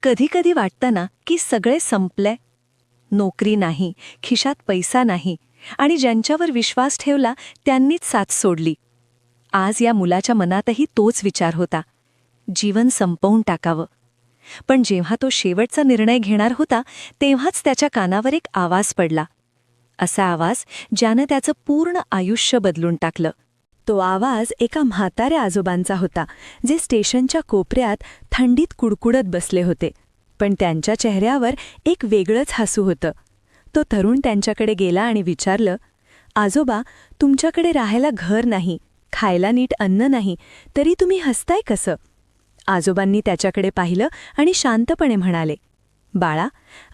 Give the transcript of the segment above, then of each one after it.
कधी-कधी वाटतं ना, की सगळे संपलंय. नोकरी नाही, खिशात पैसा नाही आणि ज्यांच्यावर विश्वास ठेवला त्यांनीच साथ सोडली. आज या मुलाच्या मनातही तोच विचार होता. जीवन संपवून टाकावं. पण जेव्हा तो शेवटचा निर्णय घेणार होता, तेव्हाच त्याच्या कानावर एक आवाज पडला. असा आवाज ज्यानं त्याचं पूर्ण आयुष्य बदलून टाकलं. तो आवाज एका म्हाताऱ्या आजोबांचा होता, जे स्टेशनच्या कोपऱ्यात थंडीत कुडकुडत बसले होते. पण त्यांच्या चेहऱ्यावर एक वेगळंच हसू होतं. तो तरुण त्यांच्याकडे गेला आणि विचारलं, आजोबा, तुमच्याकडे राहायला घर नाही, खायला नीट अन्न नाही, तरी तुम्ही हसताय कसं? आजोबांनी त्याच्याकडे पाहिलं आणि शांतपणे म्हणाले, बाळा,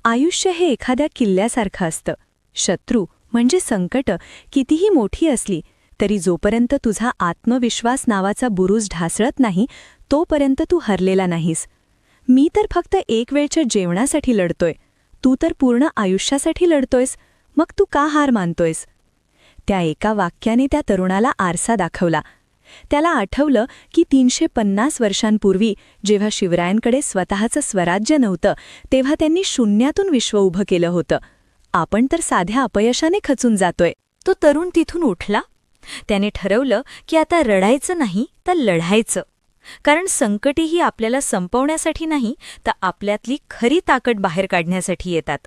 आयुष्य हे एखाद्या किल्ल्यासारखं असतं. शत्रू म्हणजे संकट कितीही मोठी असली तरी जोपर्यंत तुझा आत्मविश्वास नावाचा बुरुज ढासळत नाही, तोपर्यंत तू हरलेला नाहीस. मी तर फक्त एक वेळच्या जेवणासाठी लढतोय, तू तर पूर्ण आयुष्यासाठी लढतोयस, मग तू का हार मानतोयस? त्या एका वाक्याने त्या तरुणाला आरसा दाखवला. त्याला आठवलं की 350 वर्षांपूर्वी जेव्हा शिवरायांकडे स्वतःचं स्वराज्य नव्हतं, तेव्हा त्यांनी शून्यातून विश्व उभं केलं होतं. आपण तर साध्या अपयशाने खचून जातोय. तो तरुण तिथून उठला. त्याने ठरवलं की आता रडायचं नाही तर लढायचं. कारण संकटेही आपल्याला संपवण्यासाठी नाही, तर आपल्यातली खरी ताकद बाहेर काढण्यासाठी येतात.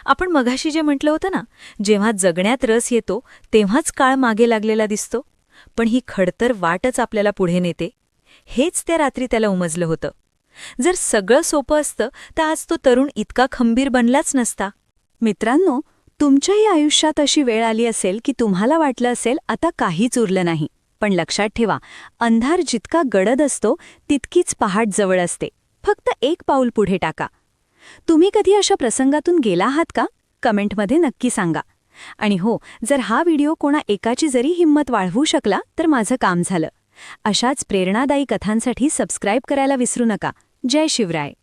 आपण मघाशी जे म्हटलं होतं ना, जेव्हा जगण्यात रस येतो तेव्हाच काळ मागे लागलेला दिसतो, पण ही खडतर वाटच आपल्याला पुढे नेते. हेच त्या रात्री त्याला उमजलं होतं. जर सगळं सोपं असतं तर आज तो तरुण इतका खंबीर बनलाच नसता. मित्रांनो, तुमच्याही आयुष्यात अशी वेळ आली असेल की तुम्हाला वाटलं असेल आता काहीच उरलं नाही. पण लक्षात ठेवा, अंधार जितका गडद असतो तितकीच पहाट जवळ असते. फक्त एक पाऊल पुढे टाका. तुम्ही कधी अशा प्रसंगातून गेला आहात का? कमेंटमध्ये नक्की सांगा. आणि हो, जर हा व्हिडिओ कोणा एकाची जरी हिंमत वाढवू शकला तर माझं काम झालं. अशाच प्रेरणादायी कथांसाठी सबस्क्राईब करायला विसरू नका. जय शिवराय.